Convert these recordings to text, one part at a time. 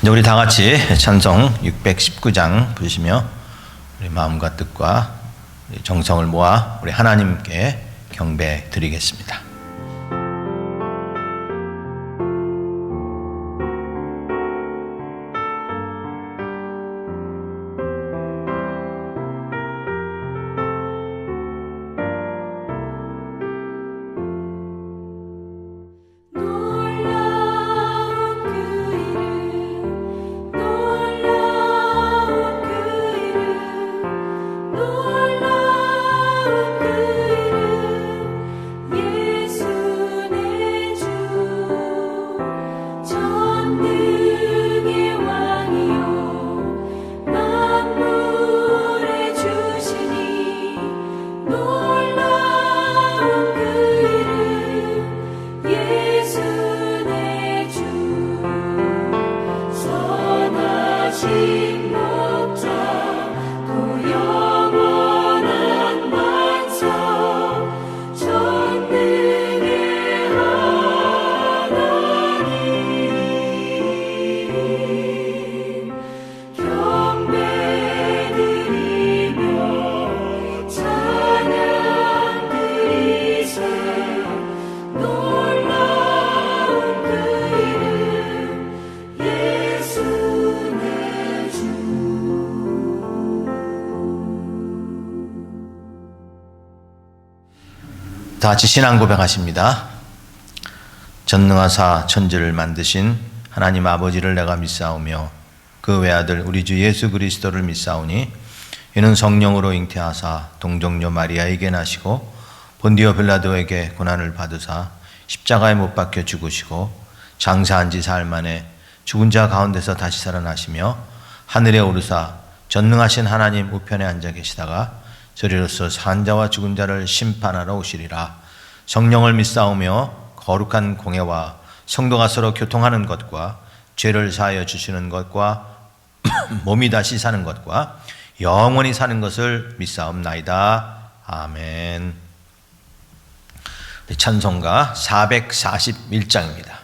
이제 우리 다 같이 찬송 619장 부르시며 우리 마음과 뜻과 정성을 모아 우리 하나님께 경배 드리겠습니다. 다 같이 신앙 고백하십니다. 전능하사 천지를 만드신 하나님 아버지를 내가 믿사오며 그 외아들 우리 주 예수 그리스도를 믿사오니 이는 성령으로 잉태하사 동정녀 마리아에게 나시고 본디오 빌라도에게 고난을 받으사 십자가에 못 박혀 죽으시고 장사한 지 사흘 만에 죽은 자 가운데서 다시 살아나시며 하늘에 오르사 전능하신 하나님 우편에 앉아 계시다가 저리로서 산 자와 죽은 자를 심판하러 오시리라. 성령을 믿사오며 거룩한 공예와 성도가 서로 교통하는 것과 죄를 사하여 주시는 것과 몸이 다시 사는 것과 영원히 사는 것을 믿사옵나이다. 아멘. 찬송가 441장입니다.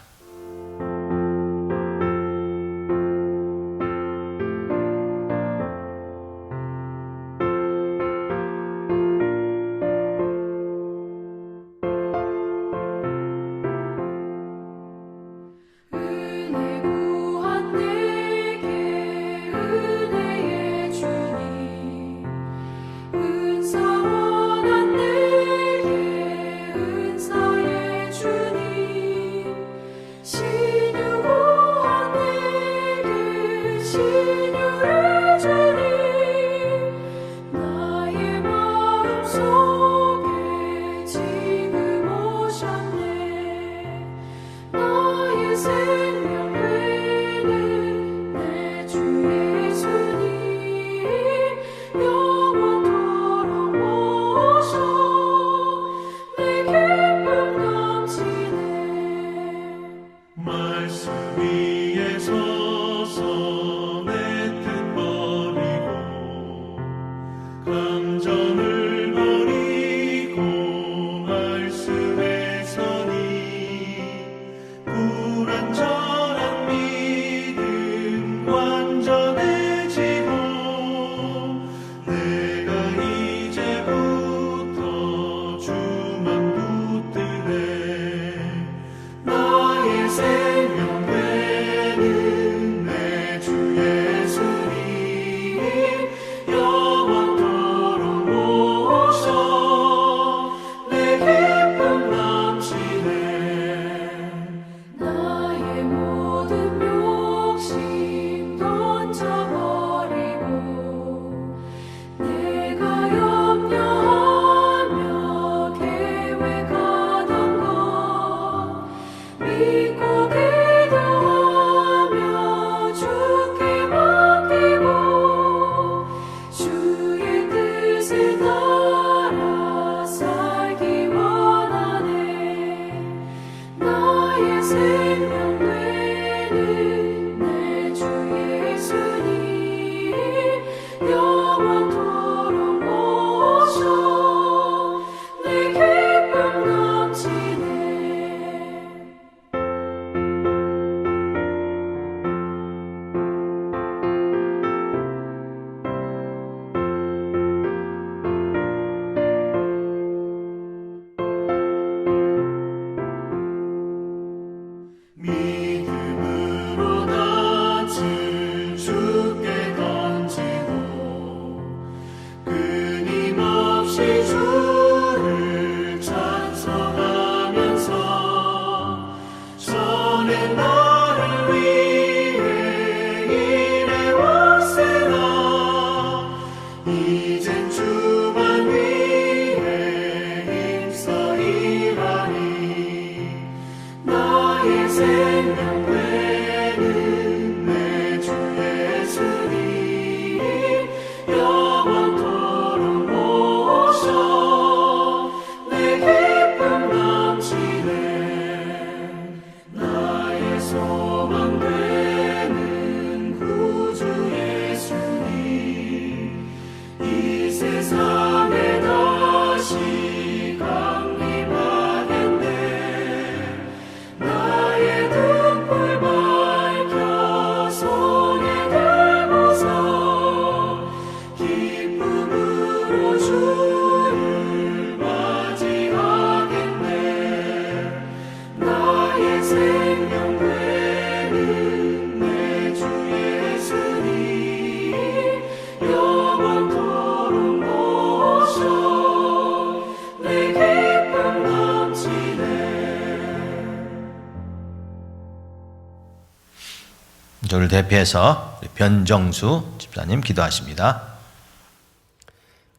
저를 대표해서 변정수 집사님 기도하십니다.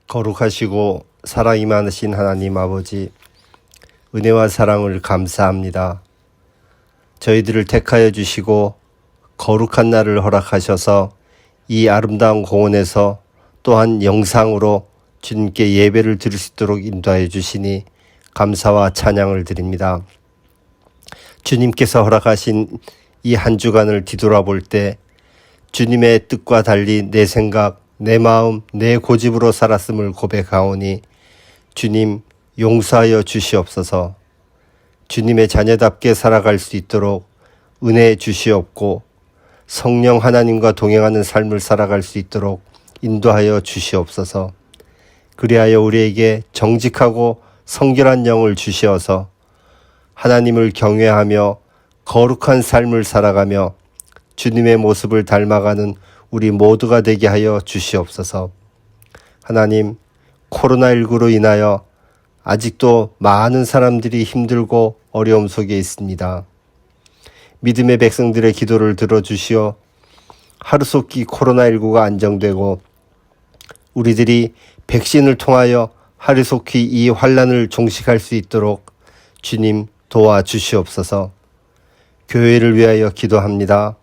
거룩하시고 사랑이 많으신 하나님 아버지, 은혜와 사랑을 감사합니다. 저희들을 택하여 주시고 거룩한 날을 허락하셔서 이 아름다운 공원에서 또한 영상으로 주님께 예배를 드릴 수 있도록 인도하여 주시니 감사와 찬양을 드립니다. 주님께서 허락하신 이 한 주간을 뒤돌아볼 때 주님의 뜻과 달리 내 생각, 내 마음, 내 고집으로 살았음을 고백하오니 주님 용서하여 주시옵소서. 주님의 자녀답게 살아갈 수 있도록 은혜 주시옵고 성령 하나님과 동행하는 삶을 살아갈 수 있도록 인도하여 주시옵소서. 그리하여 우리에게 정직하고 성결한 영을 주시어서 하나님을 경외하며 거룩한 삶을 살아가며 주님의 모습을 닮아가는 우리 모두가 되게 하여 주시옵소서. 하나님, 코로나19로 인하여 아직도 많은 사람들이 힘들고 어려움 속에 있습니다. 믿음의 백성들의 기도를 들어주시어 하루속히 코로나19가 안정되고 우리들이 백신을 통하여 하루속히 이 환난을 종식할 수 있도록 주님 도와주시옵소서. 교회를 위하여 기도합니다.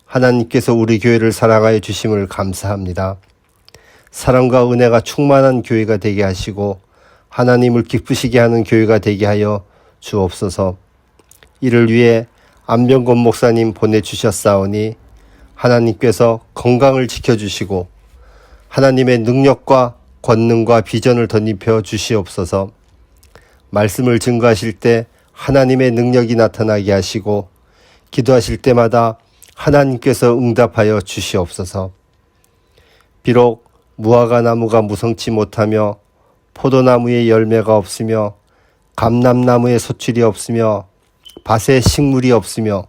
하나님께서 우리 교회를 사랑하여 주심을 감사합니다. 사랑과 은혜가 충만한 교회가 되게 하시고 하나님을 기쁘시게 하는 교회가 되게 하여 주옵소서. 이를 위해 안병건 목사님 보내주셨사오니 하나님께서 건강을 지켜주시고 하나님의 능력과 권능과 비전을 덧입혀 주시옵소서. 말씀을 증거하실 때 하나님의 능력이 나타나게 하시고 기도하실 때마다 하나님께서 응답하여 주시옵소서. 비록 무화과 나무가 무성치 못하며 포도나무에 열매가 없으며 감람나무에 소출이 없으며 밭에 식물이 없으며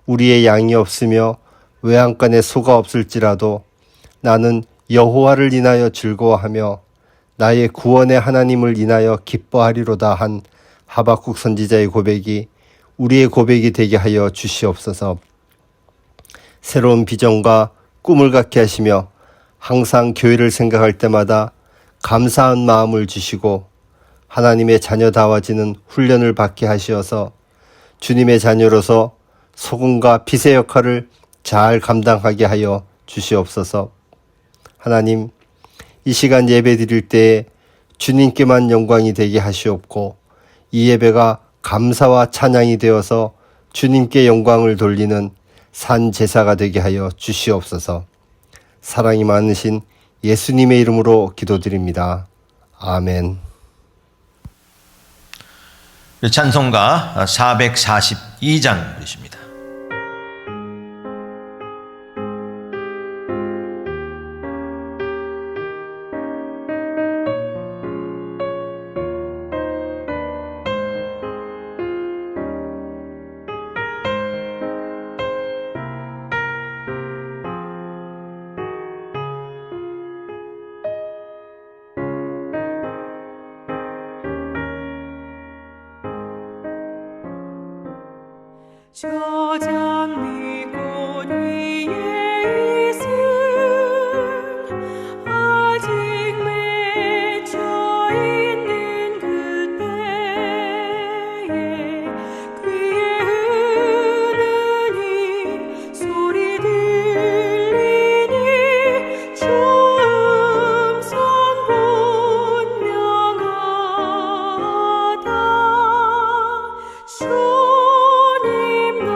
우리의 양이 없으며 외양간에 소가 없을지라도 나는 여호와를 인하여 즐거워하며 나의 구원의 하나님을 인하여 기뻐하리로다 한 하박국 선지자의 고백이 우리의 고백이 되게 하여 주시옵소서. 새로운 비전과 꿈을 갖게 하시며 항상 교회를 생각할 때마다 감사한 마음을 주시고 하나님의 자녀다워지는 훈련을 받게 하시어서 주님의 자녀로서 소금과 빛의 역할을 잘 감당하게 하여 주시옵소서. 하나님, 이 시간 예배 드릴 때에 주님께만 영광이 되게 하시옵고 이 예배가 감사와 찬양이 되어서 주님께 영광을 돌리는 산 제사가 되게 하여 주시옵소서. 사랑이 많으신 예수님의 이름으로 기도드립니다. 아멘. 찬송가 442장 부르십니다. 저 장미꽃 위에 있음 아직 맺혀 있는 그때에 귀에 흐르는 소리 들리니 주 음성 분명하다. 주님 나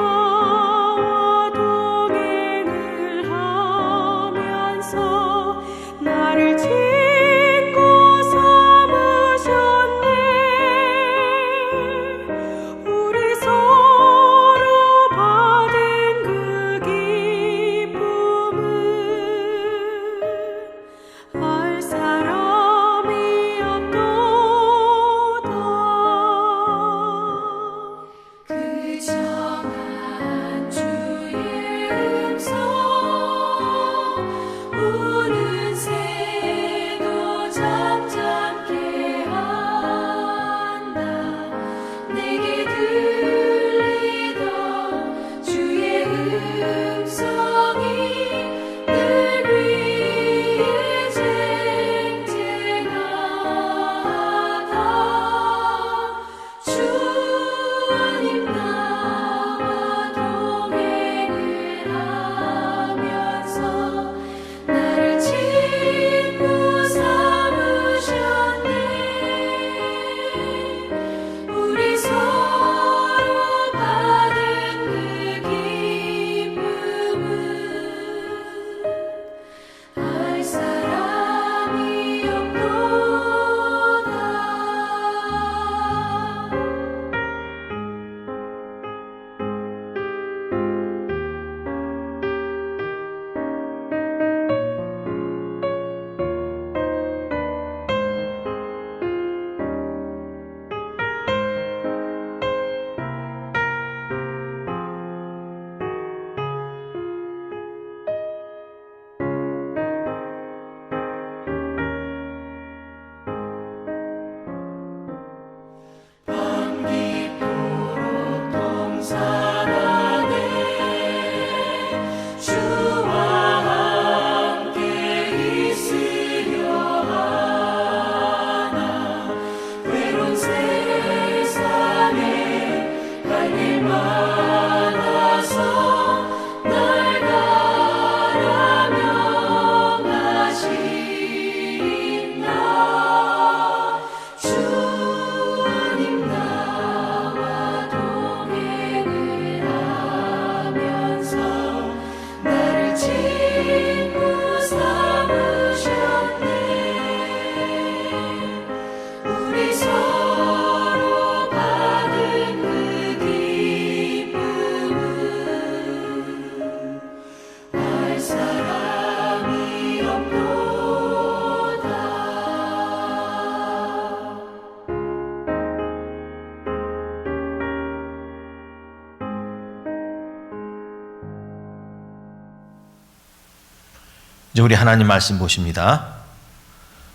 이제 우리 하나님 말씀 보십니다.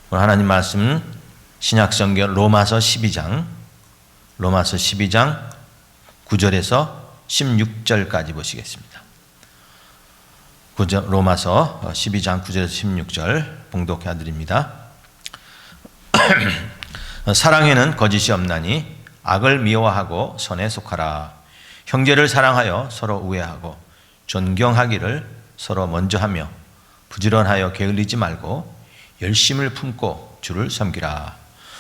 오늘 하나님 말씀 신약성경 로마서 12장 9절에서 16절까지 보시겠습니다. 로마서 12장 9절에서 16절 봉독해 드립니다. 사랑에는 거짓이 없나니 악을 미워하고 선에 속하라. 형제를 사랑하여 서로 우애하고 존경하기를 서로 먼저 하며 부지런하여 게을리지 말고 열심을 품고 주를 섬기라.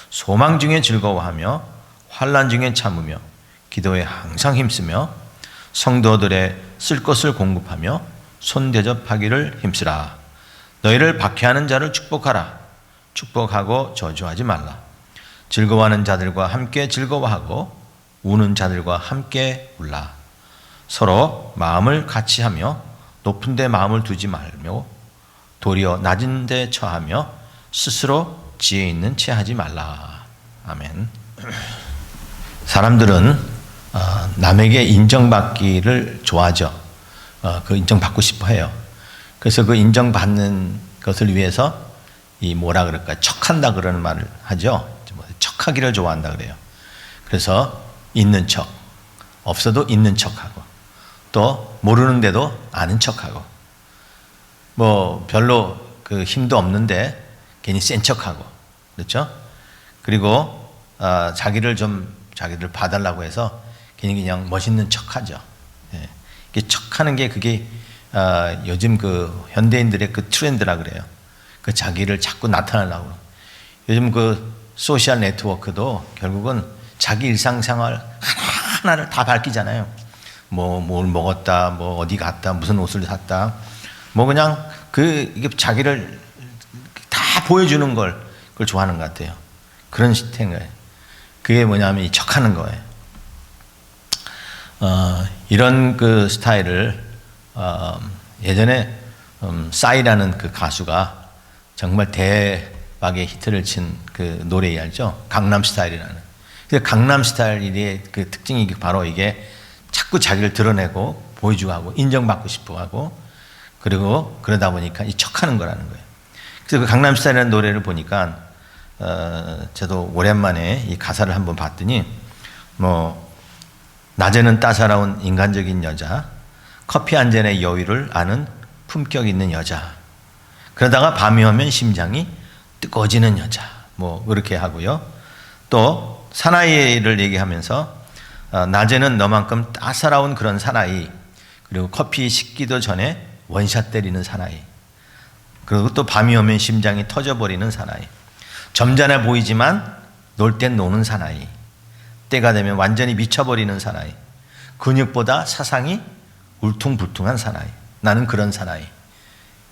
소망 중에 즐거워하며 환난 중에 참으며 기도에 항상 힘쓰며 성도들의 쓸 것을 공급하며 손대접하기를 힘쓰라. 너희를 박해하는 자를 축복하라. 축복하고 저주하지 말라. 즐거워하는 자들과 함께 즐거워하고 우는 자들과 함께 울라. 서로 마음을 같이 하며 높은 데 마음을 두지 말며 도리어 낮은 데 처하며 스스로 지혜 있는 채 하지 말라. 아멘. 사람들은 남에게 인정받기를 좋아하죠. 그 인정받고 싶어 해요. 그래서 그 인정받는 것을 위해서 이 뭐라 그럴까, 척한다 그러는 말을 하죠. 척하기를 좋아한다 그래요. 그래서 있는 척, 없어도 있는 척하고, 또 모르는데도 아는 척하고, 뭐 별로 그 힘도 없는데 괜히 센 척하고, 그렇죠? 그리고 자기를 봐달라고 해서 괜히 그냥 멋있는 척하죠. 예. 척하는 게 그게 요즘 그 현대인들의 그 트렌드라 그래요. 그 자기를 자꾸 나타내려고. 요즘 그 소셜 네트워크도 결국은 자기 일상생활 하나하나를 다 밝히잖아요. 뭐 뭘 먹었다, 뭐 어디 갔다, 무슨 옷을 샀다, 뭐 그냥 이게 자기를 다 보여주는 그걸 좋아하는 것 같아요. 그런 시스템이에요. 그게 뭐냐면 이 척하는 거예요. 이런 그 스타일을 예전에 싸이라는 그 가수가 정말 대박의 히트를 친 그 노래 알죠? 강남스타일이라는. 그 강남스타일의 그 특징이 바로 이게 자꾸 자기를 드러내고 보여주고 하고 인정받고 싶어 하고, 그리고 그러다 보니까 이 척하는 거라는 거예요. 그래서 그 강남스타일이라는 노래를 보니까 저도 오랜만에 이 가사를 한번 봤더니 뭐 낮에는 따사로운 인간적인 여자, 커피 한 잔의 여유를 아는 품격 있는 여자, 그러다가 밤이 오면 심장이 뜨거워지는 여자, 뭐 그렇게 하고요. 또 사나이를 얘기하면서 낮에는 너만큼 따사로운 그런 사나이, 그리고 커피 식기도 전에 원샷 때리는 사나이, 그리고 또 밤이 오면 심장이 터져버리는 사나이, 점잖아 보이지만 놀 땐 노는 사나이, 때가 되면 완전히 미쳐버리는 사나이, 근육보다 사상이 울퉁불퉁한 사나이, 나는 그런 사나이.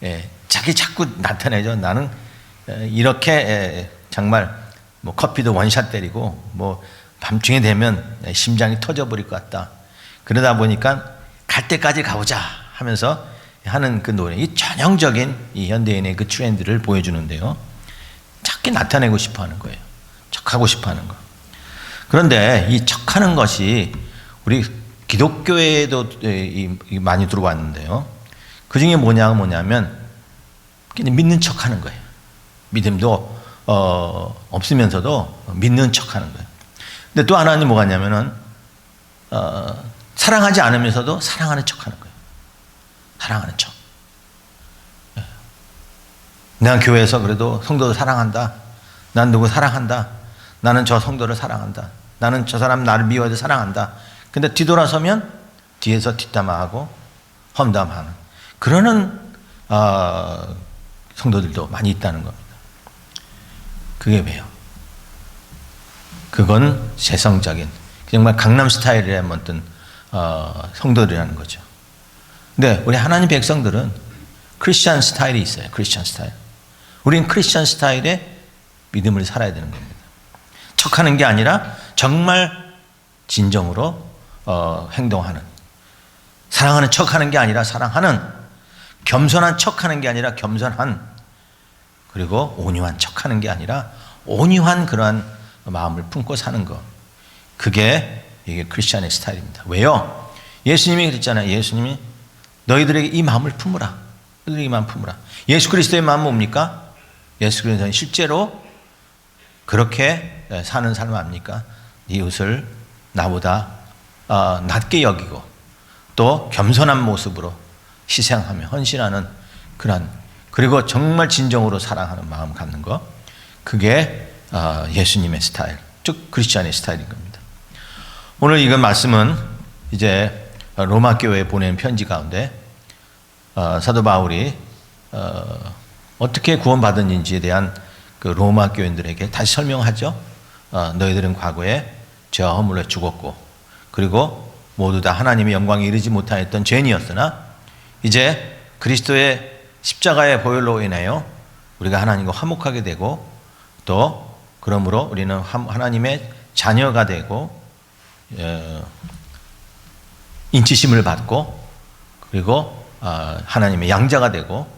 예, 자기 자꾸 나타내죠. 나는 이렇게 정말 뭐 커피도 원샷 때리고 뭐 밤중에 되면 심장이 터져버릴 것 같다. 그러다 보니까 갈 때까지 가보자 하면서 하는 그 노래, 이 전형적인 이 현대인의 그 트렌드를 보여주는데요. 자꾸 나타내고 싶어 하는 거예요. 척하고 싶어 하는 거. 그런데 이 척하는 것이 우리 기독교에도 많이 들어왔는데요. 그 중에 뭐냐면 믿는 척 하는 거예요. 믿음도 없으면서도 믿는 척 하는 거예요. 근데 또 하나는 뭐가 있냐면은 사랑하지 않으면서도 사랑하는 척 하는 거예요. 사랑하는 척. 내가 교회에서 그래도 성도를 사랑한다. 난 누구 사랑한다. 나는 저 성도를 사랑한다. 나는 저 사람 나를 미워해도 사랑한다. 근데 뒤돌아서면 뒤에서 뒷담화하고 험담하는 그러는 성도들도 많이 있다는 겁니다. 그게 왜요? 그건 세상적인 정말 강남 스타일의 어떤 성도들이라는 거죠. 근데 우리 하나님 백성들은 크리스찬 스타일이 있어요. 크리스찬 스타일. 우리는 크리스찬 스타일의 믿음을 살아야 되는 겁니다. 척하는 게 아니라 정말 진정으로 행동하는, 사랑하는 척하는 게 아니라 사랑하는, 겸손한 척하는 게 아니라 겸손한, 그리고 온유한 척하는 게 아니라 온유한 그러한 마음을 품고 사는 것. 그게 이게 크리스찬의 스타일입니다. 왜요? 예수님이 그랬잖아요. 예수님이 너희들에게 이 마음을 품으라. 그들에게만 품으라. 예수 그리스도의 마음은 뭡니까? 예수 그리스도는 실제로 그렇게 사는 삶 아닙니까? 이웃을 나보다 낮게 여기고 또 겸손한 모습으로 희생하며 헌신하는 그런, 그리고 정말 진정으로 사랑하는 마음 갖는 것, 그게 예수님의 스타일, 즉 크리스찬의 스타일인 겁니다. 오늘 이건 말씀은 이제 로마 교회에 보낸 편지 가운데 사도 바울이 어떻게 구원받은지에 대한 그 로마 교인들에게 다시 설명하죠. 너희들은 과거에 죄와 허물로 죽었고, 그리고 모두 다 하나님의 영광에 이르지 못하였던 죄인이었으나 이제 그리스도의 십자가의 보혈로 인하여 우리가 하나님과 화목하게 되고, 또 그러므로 우리는 하나님의 자녀가 되고 인치심을 받고, 그리고 하나님의 양자가 되고,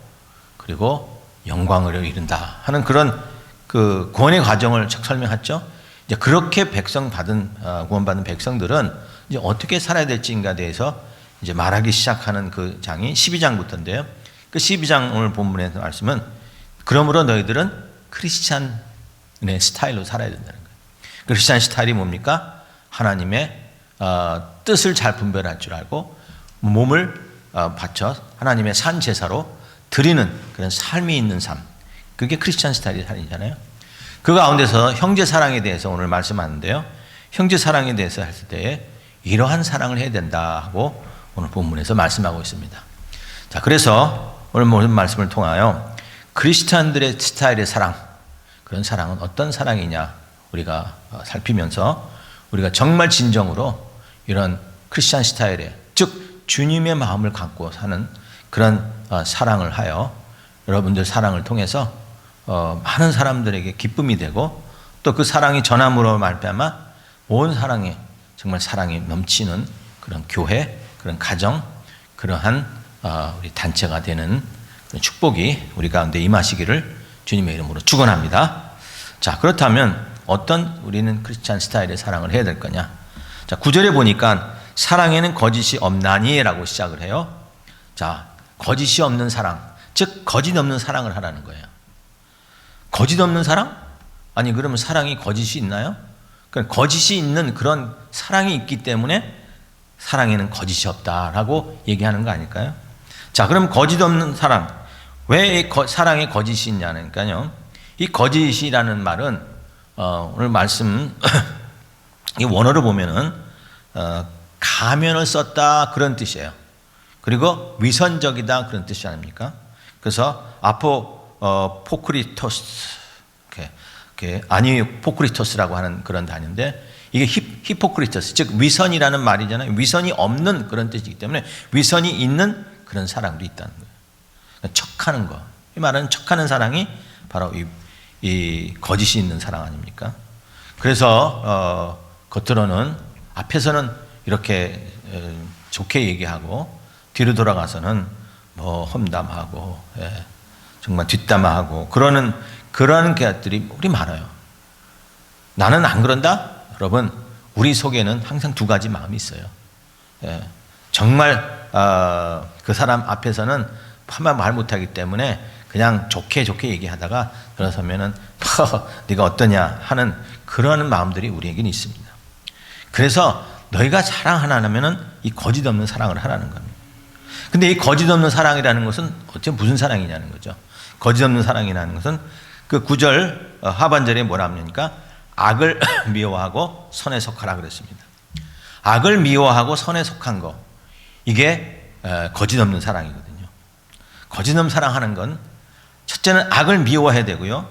그리고 영광을 이룬다 하는 그런 그 구원의 과정을 쫙 설명했죠. 이제 그렇게 구원받은 백성들은 이제 어떻게 살아야 될지인가에 대해서 이제 말하기 시작하는 그 장이 12장부터인데요. 그 12장 오늘 본문에서 말씀은 그러므로 너희들은 크리스찬의 스타일로 살아야 된다는 거예요. 크리스찬 스타일이 뭡니까? 하나님의 뜻을 잘 분별할 줄 알고 몸을 바쳐 하나님의 산 제사로 드리는 그런 삶이 있는 삶, 그게 크리스찬 스타일의 삶이잖아요. 그 가운데서 형제 사랑에 대해서 오늘 말씀하는데요, 형제 사랑에 대해서 했을 때에 이러한 사랑을 해야 된다 하고 오늘 본문에서 말씀하고 있습니다. 자, 그래서 오늘 모든 말씀을 통하여 크리스찬들의 스타일의 사랑, 그런 사랑은 어떤 사랑이냐 우리가 살피면서 우리가 정말 진정으로 이런 크리스찬 스타일의, 즉 주님의 마음을 갖고 사는 그런 사랑을 하여 여러분들 사랑을 통해서 많은 사람들에게 기쁨이 되고, 또 그 사랑이 전함으로 말미암아 온 사랑에 정말 사랑이 넘치는 그런 교회, 그런 가정, 그러한 우리 단체가 되는 축복이 우리 가운데 임하시기를 주님의 이름으로 축원합니다. 자, 그렇다면 어떤 우리는 크리스찬 스타일의 사랑을 해야 될 거냐? 자, 9절에 보니까 사랑에는 거짓이 없나니라고 시작을 해요. 자, 거짓이 없는 사랑, 즉 거짓 없는 사랑을 하라는 거예요. 거짓 없는 사랑? 아니, 그러면 사랑이 거짓이 있나요? 거짓이 있는 그런 사랑이 있기 때문에 사랑에는 거짓이 없다라고 얘기하는 거 아닐까요? 자, 그럼 거짓 없는 사랑, 왜 사랑에 거짓이 있냐니까요. 이 거짓이라는 말은 오늘 말씀 이 원어를 보면은 가면을 썼다 그런 뜻이에요. 그리고 위선적이다 그런 뜻이 아닙니까? 그래서 포크리토스, 아니포크리토스라고 하는 그런 단어인데, 이게 히포크리토스, 즉 위선이라는 말이잖아요. 위선이 없는 그런 뜻이기 때문에 위선이 있는 그런 사랑도 있다는 거예요. 척하는 거, 이 말은 척하는 사랑이 바로 이 거짓이 있는 사랑 아닙니까? 그래서 겉으로는, 앞에서는 이렇게 좋게 얘기하고 뒤로 돌아가서는 뭐 험담하고 정말 뒷담화하고 그러는 그런 것들이 우리 많아요. 나는 안 그런다? 여러분, 우리 속에는 항상 두 가지 마음이 있어요. 정말 그 사람 앞에서는 한마디 말 못하기 때문에 그냥 좋게 얘기하다가 들어서면은 네가 어떠냐 하는 그런 마음들이 우리에게는 있습니다. 그래서 너희가 사랑 하나면은 이 거짓 없는 사랑을 하라는 겁니다. 근데 이 거짓 없는 사랑이라는 것은 어째 무슨 사랑이냐는 거죠. 거짓 없는 사랑이라는 것은 그 9절 하반절에 뭐라 합니까? 악을 미워하고 선에 속하라 그랬습니다. 악을 미워하고 선에 속한 거, 이게 거짓 없는 사랑이거든요. 거짓 없는 사랑하는 건 첫째는 악을 미워해야 되고요,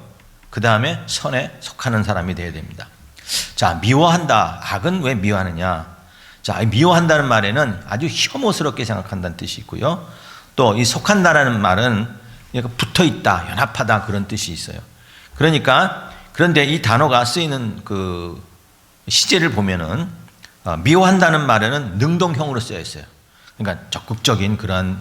그 다음에 선에 속하는 사람이 되어야 됩니다. 자, 미워한다. 악은 왜 미워하느냐? 자, 미워한다는 말에는 아주 혐오스럽게 생각한다는 뜻이 있고요, 또 이 속한다라는 말은 붙어있다, 연합하다 그런 뜻이 있어요. 그러니까, 그런데 이 단어가 쓰이는 그 시제를 보면은 미워한다는 말에는 능동형으로 쓰여 있어요. 그러니까 적극적인 그런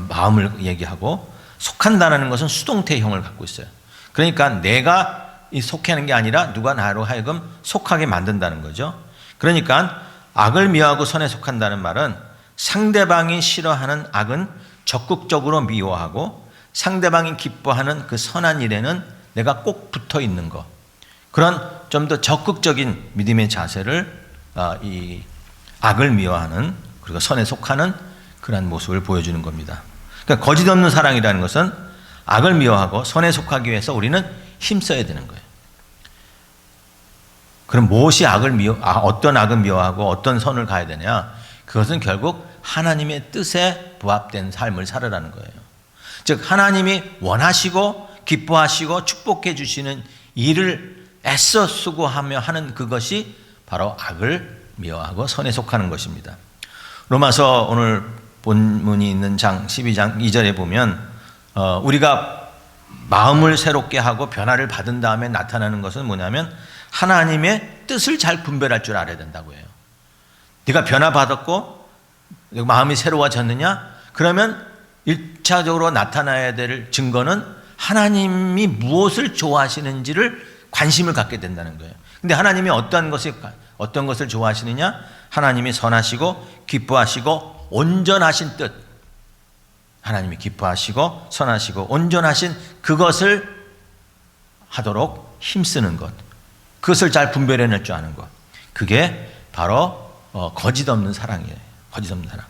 마음을 얘기하고, 속한다는 것은 수동태형을 갖고 있어요. 그러니까 내가 속하는 게 아니라 누가 나로 하여금 속하게 만든다는 거죠. 그러니까 악을 미워하고 선에 속한다는 말은 상대방이 싫어하는 악은 적극적으로 미워하고 상대방이 기뻐하는 그 선한 일에는 내가 꼭 붙어 있는 것, 그런 좀 더 적극적인 믿음의 자세를 이 악을 미워하는 그리고 선에 속하는 그런 모습을 보여주는 겁니다. 그러니까 거짓 없는 사랑이라는 것은 악을 미워하고 선에 속하기 위해서 우리는 힘써야 되는 거예요. 그럼 무엇이 어떤 악을 미워하고 어떤 선을 가야 되냐? 그것은 결국 하나님의 뜻에 부합된 삶을 살으라는 거예요. 즉 하나님이 원하시고 기뻐하시고 축복해 주시는 일을 애써 수고하며 하는 그것이 바로 악을 미워하고 선에 속하는 것입니다. 로마서 오늘 본문이 있는 장 12장 2절에 보면 우리가 마음을 새롭게 하고 변화를 받은 다음에 나타나는 것은 뭐냐면 하나님의 뜻을 잘 분별할 줄 알아야 된다고 해요. 네가 변화받았고 마음이 새로워졌느냐? 그러면 1차적으로 나타나야 될 증거는 하나님이 무엇을 좋아하시는지를 관심을 갖게 된다는 거예요. 근데 하나님이 어떤 것을 좋아하시느냐? 하나님이 선하시고 기뻐하시고 온전하신 뜻, 하나님이 기뻐하시고 선하시고 온전하신 그것을 하도록 힘쓰는 것, 그것을 잘 분별해낼 줄 아는 것, 그게 바로 거짓 없는 사랑이에요. 거짓 없는 사랑.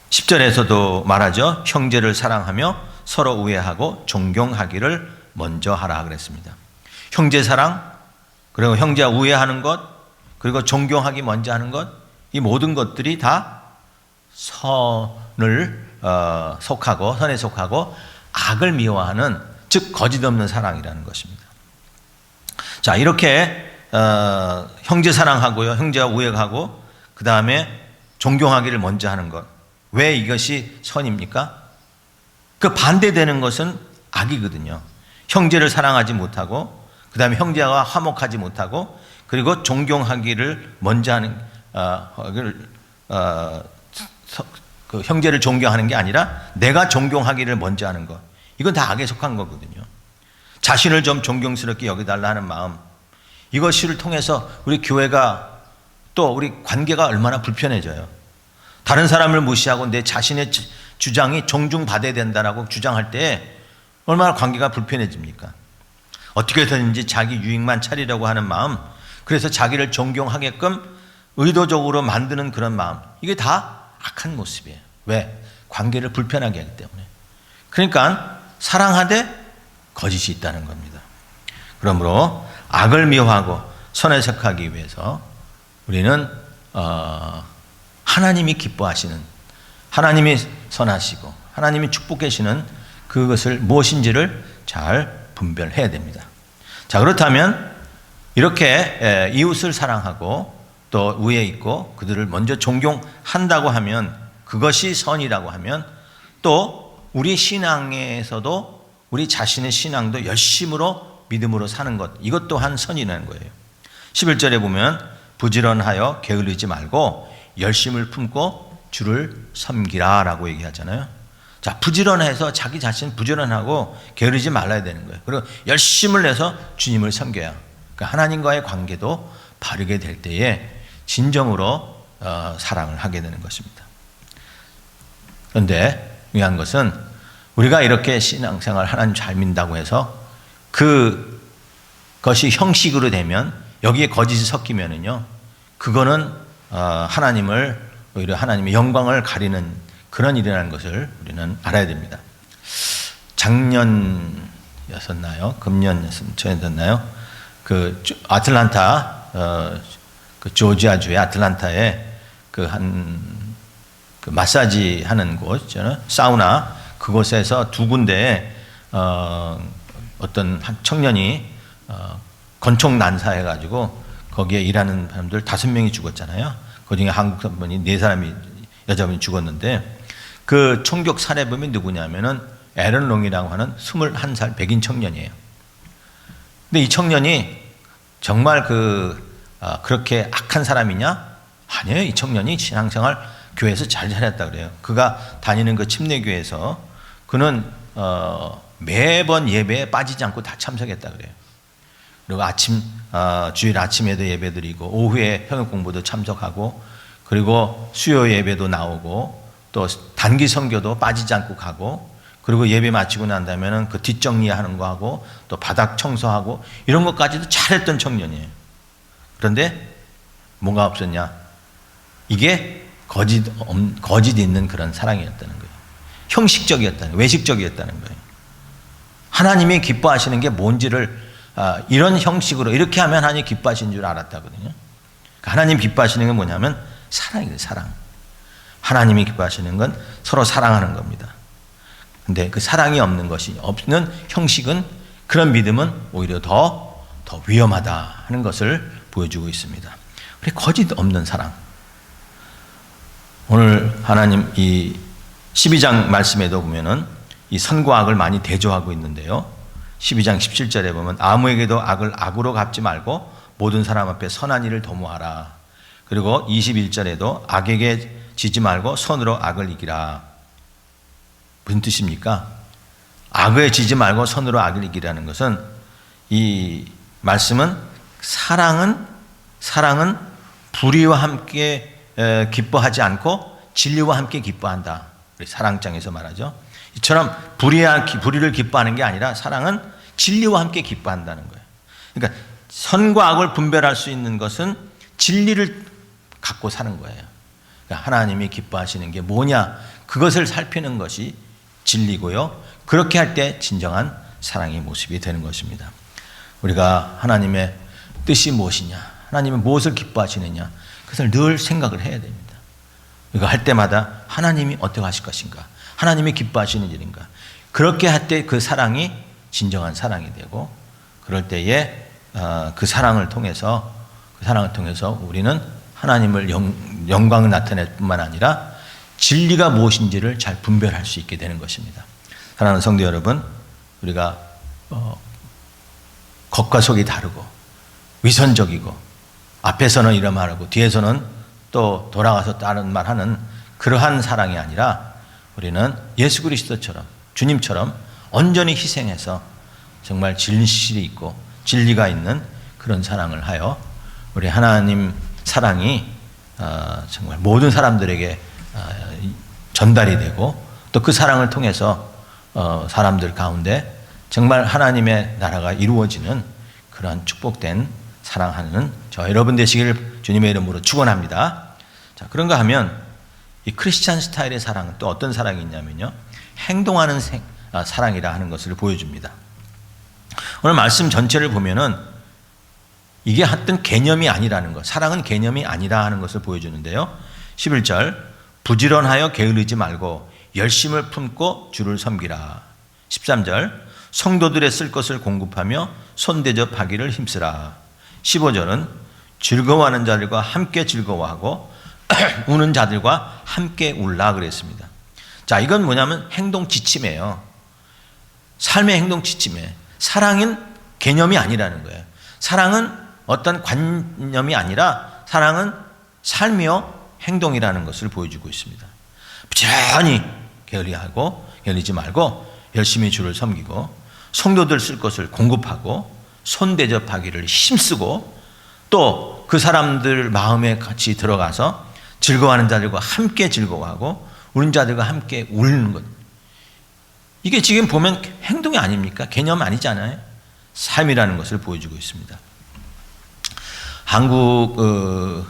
10절에서도 말하죠. 형제를 사랑하며 서로 우애하고 존경하기를 먼저 하라 그랬습니다. 형제 사랑, 그리고 형제와 우애하는 것, 그리고 존경하기 먼저 하는 것, 이 모든 것들이 다 선을 속하고 선에 속하고 악을 미워하는, 즉 거짓 없는 사랑이라는 것입니다. 자, 이렇게 형제 사랑하고요, 형제와 우애하고 그 다음에 존경하기를 먼저 하는 것. 왜 이것이 선입니까? 그 반대되는 것은 악이거든요. 형제를 사랑하지 못하고 그 다음에 형제와 화목하지 못하고 그리고 존경하기를 먼저 하는 그 형제를 존경하는 게 아니라 내가 존경하기를 먼저 하는 것, 이건 다 악에 속한 거거든요. 자신을 좀 존경스럽게 여기달라 하는 마음, 이것을 통해서 우리 교회가 또 우리 관계가 얼마나 불편해져요. 다른 사람을 무시하고 내 자신의 주장이 존중받아야 된다라고 주장할 때 얼마나 관계가 불편해집니까? 어떻게 해서든지 자기 유익만 차리려고 하는 마음, 그래서 자기를 존경하게끔 의도적으로 만드는 그런 마음, 이게 다 악한 모습이에요. 왜? 관계를 불편하게 하기 때문에. 그러니까 사랑하되 거짓이 있다는 겁니다. 그러므로 악을 미워하고 선에 속하기 위해서 우리는 하나님이 기뻐하시는, 하나님이 선하시고 하나님이 축복하시는 그것을 무엇인지를 잘 분별해야 됩니다. 자, 그렇다면 이렇게 이웃을 사랑하고 또 우애 있고 그들을 먼저 존경한다고 하면, 그것이 선이라고 하면, 또 우리 신앙에서도 우리 자신의 신앙도 열심으로 믿음으로 사는 것, 이것 또한 선이라는 거예요. 11절에 보면 부지런하여 게으르지 말고 열심을 품고 주를 섬기라 라고 얘기하잖아요. 자, 부지런해서 자기 자신 부지런하고 게으르지 말아야 되는 거예요. 그리고 열심을 내서 주님을 섬겨야, 그러니까 하나님과의 관계도 바르게 될 때에 진정으로 사랑을 하게 되는 것입니다. 그런데 중요한 것은 우리가 이렇게 신앙생활 하나님 잘 믿는다고 해서 그것이 형식으로 되면, 여기에 거짓이 섞이면은요, 그거는 하나님을, 오히려 하나님의 영광을 가리는 그런 일이라는 것을 우리는 알아야 됩니다. 작년이었나요? 금년이었나요? 그 아틀란타, 그 조지아주의 아틀란타에 그 마사지 하는 곳 있잖아요. 사우나, 그곳에서 두 군데에 어떤 한 청년이 건총 난사해가지고 거기에 일하는 사람들 5명이 죽었잖아요. 그 중에 한국 사람이 4사람이, 여자분이 죽었는데, 그 총격 살해범이 누구냐면은 에런 롱이라고 하는 21살 백인 청년이에요. 근데 이 청년이 정말 그렇게 악한 사람이냐? 아니에요. 이 청년이 신앙생활 교회에서 잘 살았다 그래요. 그가 다니는 그 침례교회에서 그는 매번 예배에 빠지지 않고 다 참석했다 그래요. 그리고 주일 아침에도 예배드리고 오후에 평일 공부도 참석하고, 그리고 수요 예배도 나오고, 또 단기 선교도 빠지지 않고 가고, 그리고 예배 마치고 난 다음에는 그 뒷정리하는 거 하고 또 바닥 청소하고 이런 것까지도 잘했던 청년이에요. 그런데 뭐가 없었냐? 이게 거짓 있는 그런 사랑이었다는 거예요. 형식적이었다는 거예요. 외식적이었다는 거예요. 하나님이 기뻐하시는 게 뭔지를 이런 형식으로 이렇게 하면 하나님이 기뻐하시는 줄 알았다거든요. 하나님 기뻐하시는 건 뭐냐면 사랑이에요. 사랑. 하나님이 기뻐하시는 건 서로 사랑하는 겁니다. 근데 그 사랑이 없는 형식은, 그런 믿음은 오히려 더 위험하다 하는 것을 보여주고 있습니다. 우리 거짓 없는 사랑. 오늘 하나님 이 12장 말씀에도 보면은 이 선과 악을 많이 대조하고 있는데요. 12장 17절에 보면 아무에게도 악을 악으로 갚지 말고 모든 사람 앞에 선한 일을 도모하라. 그리고 21절에도 악에게 지지 말고 선으로 악을 이기라. 무슨 뜻입니까? 악에 지지 말고 선으로 악을 이기라는 것은, 이 말씀은 사랑은 불의와 함께 기뻐하지 않고 진리와 함께 기뻐한다. 우리 사랑장에서 말하죠. 이처럼 불의를 기뻐하는 게 아니라 사랑은 진리와 함께 기뻐한다는 거예요. 그러니까 선과 악을 분별할 수 있는 것은 진리를 갖고 사는 거예요. 그러니까 하나님이 기뻐하시는 게 뭐냐, 그것을 살피는 것이 진리고요. 그렇게 할 때 진정한 사랑의 모습이 되는 것입니다. 우리가 하나님의 뜻이 무엇이냐, 하나님은 무엇을 기뻐하시느냐, 그것을 늘 생각을 해야 됩니다. 이거 할 때마다 하나님이 어떻게 하실 것인가, 하나님이 기뻐하시는 일인가, 그렇게 할 때 그 사랑이 진정한 사랑이 되고, 그럴 때에 그 사랑을 통해서 우리는 하나님을 영광을 나타낼 뿐만 아니라 진리가 무엇인지를 잘 분별할 수 있게 되는 것입니다. 사랑하는 성도 여러분, 우리가 겉과 속이 다르고 위선적이고 앞에서는 이런 말하고 뒤에서는 또 돌아가서 다른 말하는 그러한 사랑이 아니라, 우리는 예수 그리스도처럼, 주님처럼 온전히 희생해서 정말 진실이 있고 진리가 있는 그런 사랑을 하여 우리 하나님 사랑이 정말 모든 사람들에게 전달이 되고, 또 그 사랑을 통해서 사람들 가운데 정말 하나님의 나라가 이루어지는 그러한 축복된 사랑하는 저 여러분 되시기를 주님의 이름으로 축원합니다. 자, 그런가 하면 이 크리스찬 스타일의 사랑은 또 어떤 사랑이 있냐면요, 행동하는 사랑이라 하는 것을 보여줍니다. 오늘 말씀 전체를 보면은 이게 어떤 개념이 아니라는 것, 사랑은 개념이 아니라 하는 것을 보여주는데요. 11절, 부지런하여 게으르지 말고 열심을 품고 주를 섬기라. 13절, 성도들의 쓸 것을 공급하며 손대접하기를 힘쓰라. 15절은 즐거워하는 자들과 함께 즐거워하고 우는 자들과 함께 울라 그랬습니다. 자, 이건 뭐냐면 행동 지침이에요. 삶의 행동 지침이에요. 사랑은 개념이 아니라는 거예요. 사랑은 어떤 관념이 아니라 사랑은 삶이요 행동이라는 것을 보여주고 있습니다. 부지런히 게을리지 말고 열심히 주를 섬기고 성도들 쓸 것을 공급하고 손대접하기를 힘쓰고, 또 그 사람들 마음에 같이 들어가서 즐거워하는 자들과 함께 즐거워하고 우는 자들과 함께 우는 것. 이게 지금 보면 행동이 아닙니까? 개념 아니잖아요. 삶이라는 것을 보여주고 있습니다. 한국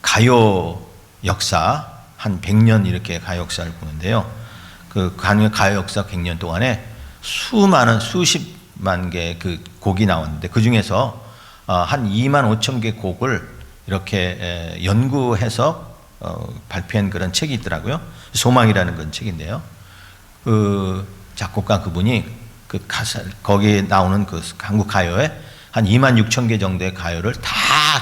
가요 역사 한 100년 이렇게 가요 역사를 보는데요. 그 가요 역사 100년 동안에 수십만 개 그 곡이 나왔는데, 그 중에서 한 2만 5천 개 곡을 이렇게 연구해서 발표한 그런 책이 있더라고요. 소망이라는 그런 책인데요. 그 작곡가 그분이 그 가사, 거기에 나오는 그 한국 가요에 한 2만 6천 개 정도의 가요를 다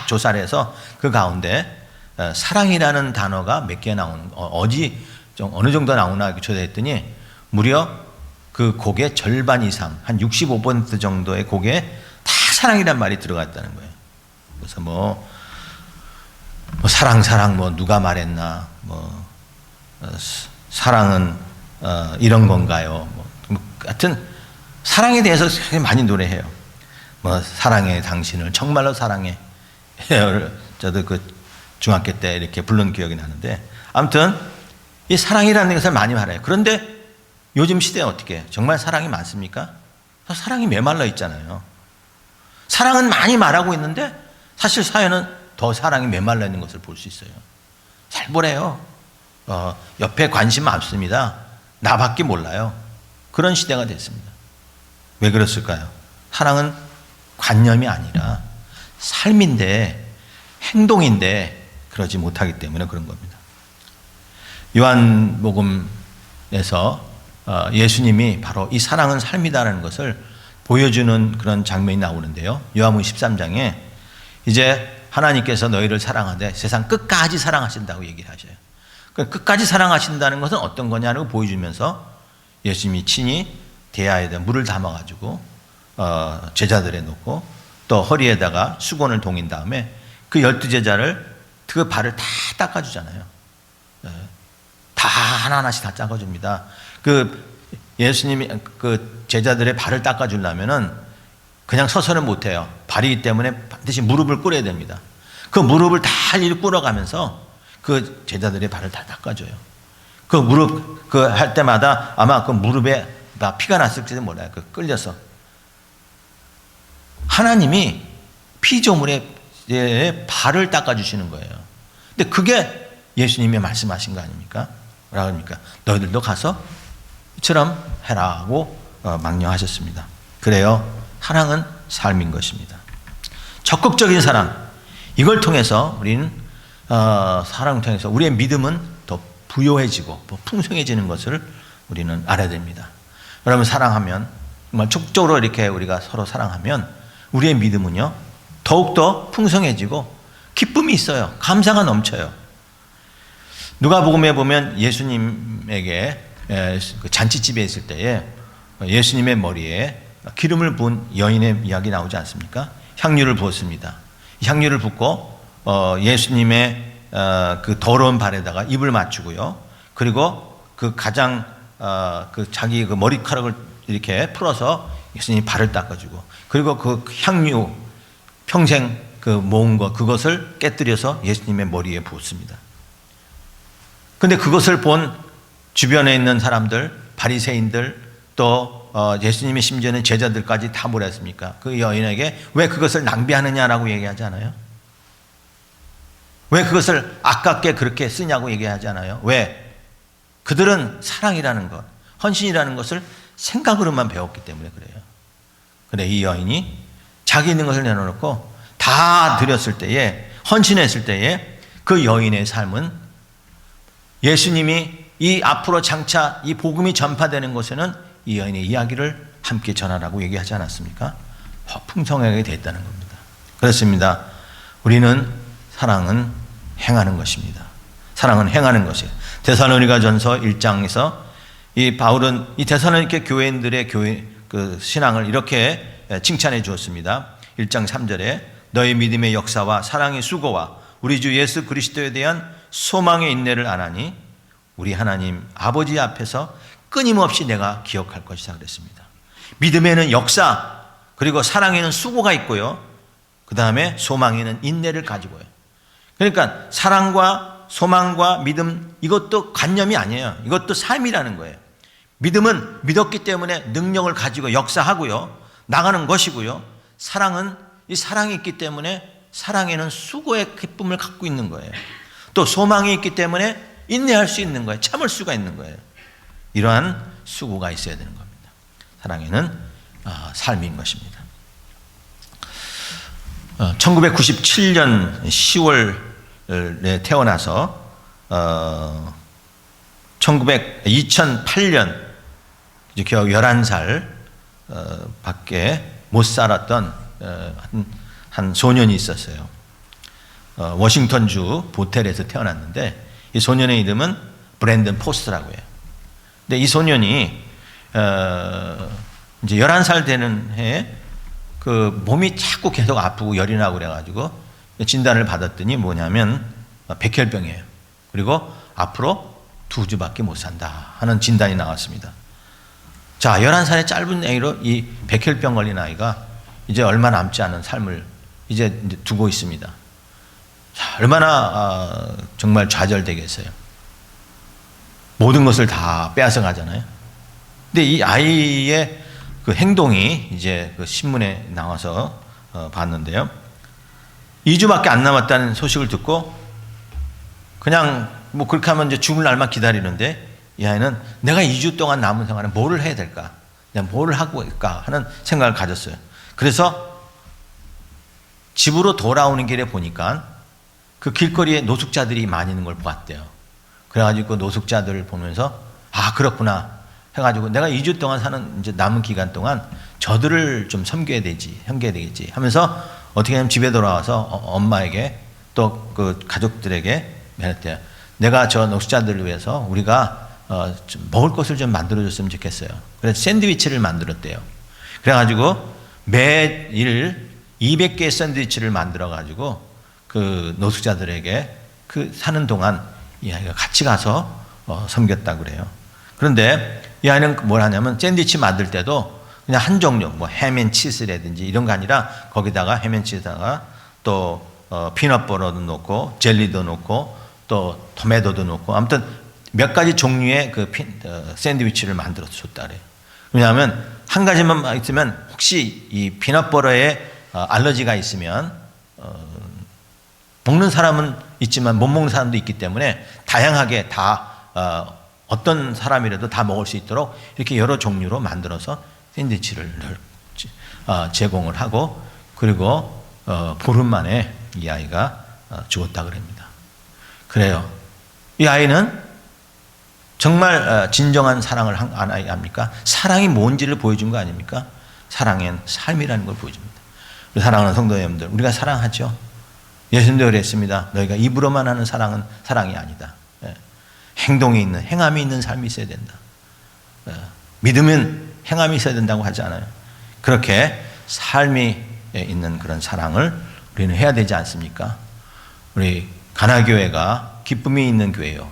조사를 해서 그 가운데 사랑이라는 단어가 몇 개 나오는, 어느 정도 나오나 조사했더니 무려 그 곡의 절반 이상, 한 65% 정도의 곡에 다 사랑이란 말이 들어갔다는 거예요. 그래서 뭐 사랑 뭐 누가 말했나, 사랑은 이런 건가요? 하여튼 사랑에 대해서 많이 노래해요. 사랑해 당신을 정말로 사랑해. 저도 그 중학교 때 이렇게 부른 기억이 나는데, 아무튼 이 사랑이라는 것을 많이 말해요. 그런데 요즘 시대에 어떻게 해요? 정말 사랑이 많습니까? 사랑이 메말라 있잖아요. 사랑은 많이 말하고 있는데 사실 사회는 더 사랑이 메말라 있는 것을 볼 수 있어요. 살벌해요. 옆에 관심 없습니다. 나밖에 몰라요. 그런 시대가 됐습니다. 왜 그랬을까요? 사랑은 관념이 아니라 삶인데, 행동인데 그러지 못하기 때문에 그런 겁니다. 요한복음에서 예수님이 바로 이 사랑은 삶이다라는 것을 보여주는 그런 장면이 나오는데요. 요한복음 13장에 이제 하나님께서 너희를 사랑하되 세상 끝까지 사랑하신다고 얘기를 하셔요. 끝까지 사랑하신다는 것은 어떤 거냐는 걸 보여주면서 예수님이 친히 대야에다 물을 담아가지고 제자들에 놓고 또 허리에다가 수건을 동인 다음에 그 12제자를 그 발을 다 닦아주잖아요. 다 하나하나씩 다 닦아줍니다. 그 예수님이 그 제자들의 발을 닦아주려면은 그냥 서서는 못해요. 발이기 때문에 반드시 무릎을 꿇어야 됩니다. 그 무릎을 다 일일이 꿇어가면서 그 제자들의 발을 다 닦아줘요. 그 무릎 그 할 때마다 아마 그 무릎에 다 피가 났을지도 몰라요. 그 끌려서 하나님이 피조물의 발을 닦아주시는 거예요. 근데 그게 예수님이 말씀하신 거 아닙니까? 뭐라 그럽니까? 너희들도 가서 이처럼 해라고 망령하셨습니다. 그래요. 사랑은 삶인 것입니다. 적극적인 사랑. 이걸 통해서 우리는 사랑을 통해서 우리의 믿음은 더 부요해지고 더 풍성해지는 것을 우리는 알아야 됩니다. 여러분 사랑하면 정말 적극적으로 이렇게 우리가 서로 사랑하면 우리의 믿음은요 더욱더 풍성해지고 기쁨이 있어요. 감사가 넘쳐요. 누가복음에 보면 예수님에게 그 잔치집에 있을 때에 예수님의 머리에 기름을 부은 여인의 이야기 나오지 않습니까? 향유를 부었습니다. 향유를 붓고 예수님의 그 더러운 발에다가 입을 맞추고요. 그리고 그 가장 그 자기 그 머리카락을 이렇게 풀어서 예수님 발을 닦아주고 그리고 그 향유 평생 그 모은 것 그것을 깨뜨려서 예수님의 머리에 부었습니다. 근데 그것을 본 주변에 있는 사람들, 바리새인들 또 예수님의 심지어는 제자들까지 다 뭐라 했습니까? 그 여인에게 왜 그것을 낭비하느냐라고 얘기하지 않아요? 왜 그것을 아깝게 그렇게 쓰냐고 얘기하지 않아요? 왜? 그들은 사랑이라는 것, 헌신이라는 것을 생각으로만 배웠기 때문에 그래요. 그래 이 여인이 자기 있는 것을 내놓고 다 드렸을 때에 헌신했을 때에 그 여인의 삶은 예수님이 이 앞으로 장차 이 복음이 전파되는 곳에는 이 여인의 이야기를 함께 전하라고 얘기하지 않았습니까? 풍성하게 됐다는 겁니다. 그렇습니다. 우리는 사랑은 행하는 것입니다. 사랑은 행하는 것이에요. 데살로니가전서 1장에서 이 바울은 이 데살로니가 교회인들의 교회 그 신앙을 이렇게 칭찬해 주었습니다. 1장 3절에 너의 믿음의 역사와 사랑의 수고와 우리 주 예수 그리스도에 대한 소망의 인내를 안하니 우리 하나님 아버지 앞에서 끊임없이 내가 기억할 것이다 그랬습니다. 믿음에는 역사 그리고 사랑에는 수고가 있고요. 그 다음에 소망에는 인내를 가지고요. 그러니까 사랑과 소망과 믿음 이것도 관념이 아니에요. 이것도 삶이라는 거예요. 믿음은 믿었기 때문에 능력을 가지고 역사하고요. 나가는 것이고요. 사랑은 이 사랑이 있기 때문에 사랑에는 수고의 기쁨을 갖고 있는 거예요. 또 소망이 있기 때문에 인내할 수 있는 거예요. 참을 수가 있는 거예요. 이러한 수고가 있어야 되는 겁니다. 사랑에는 삶인 것입니다. 1997년 10월에 태어나서 2008년 겨우 11살 밖에 못 살았던 한 소년이 있었어요. 워싱턴주 보텔에서 태어났는데 이 소년의 이름은 브랜든 포스트라고 해요. 근데 이 소년이 이제 11살 되는 해에 그 몸이 자꾸 계속 아프고 열이 나고 그래가지고 진단을 받았더니 뭐냐면 백혈병이에요. 그리고 앞으로 2주밖에 못 산다 하는 진단이 나왔습니다. 자, 11살의 짧은 나이로 이 백혈병 걸린 아이가 이제 얼마 남지 않은 삶을 이제 두고 있습니다. 자, 얼마나 정말 좌절되겠어요. 모든 것을 다 빼앗아 가잖아요. 근데 이 아이의 그 행동이 이제 그 신문에 나와서 봤는데요. 2주밖에 안 남았다는 소식을 듣고 그냥 뭐 그렇게 하면 이제 죽을 날만 기다리는데 이 아이는 내가 2주 동안 남은 생활에 뭐를 해야 될까? 내가 뭐를 하고 있을까? 하는 생각을 가졌어요. 그래서 집으로 돌아오는 길에 보니까 그 길거리에 노숙자들이 많이 있는 걸 보았대요. 그래가지고 그 노숙자들을 보면서 아, 그렇구나 해가지고 내가 2주 동안 사는 이제 남은 기간 동안 저들을 좀 섬겨야 되겠지 하면서 어떻게 하면 집에 돌아와서 엄마에게 또 그 가족들에게 말했대요. 내가 저 노숙자들을 위해서 우리가 좀 먹을 것을 좀 만들어줬으면 좋겠어요. 그래서 샌드위치를 만들었대요. 그래가지고 매일 200개의 샌드위치를 만들어가지고 그 노숙자들에게 그 사는 동안 이 아이가 같이 가서 섬겼다고 그래요. 그런데 이 아이는 뭘 하냐면 샌드위치 만들 때도 그냥 한 종류, 뭐 햄앤치즈라든지 이런 거 아니라 거기다가 햄앤치즈다가 또 피넛버터도 넣고 젤리도 넣고 또 토마토도 넣고 아무튼 몇 가지 종류의 그 샌드위치를 만들어서 줬다 그래요. 왜냐하면 한 가지만 있으면 혹시 이 피넛버터에 알러지가 있으면 먹는 사람은 있지만 못 먹는 사람도 있기 때문에 다양하게 다 어떤 사람이라도 다 먹을 수 있도록 이렇게 여러 종류로 만들어서 샌드위치를 제공을 하고 그리고 보름 만에 이 아이가 죽었다 그럽니다. 그래요. 이 아이는 정말 진정한 사랑을 한 아이입니까? 사랑이 뭔지를 보여준 거 아닙니까? 사랑은 삶이라는 걸 보여줍니다. 사랑하는 성도 여러분들, 우리가 사랑하죠. 예수님도 그랬습니다. 너희가 입으로만 하는 사랑은 사랑이 아니다. 행동이 있는, 행함이 있는 삶이 있어야 된다. 믿으면 행함이 있어야 된다고 하지 않아요. 그렇게 삶이 있는 그런 사랑을 우리는 해야 되지 않습니까? 우리 가나교회가 기쁨이 있는 교회요.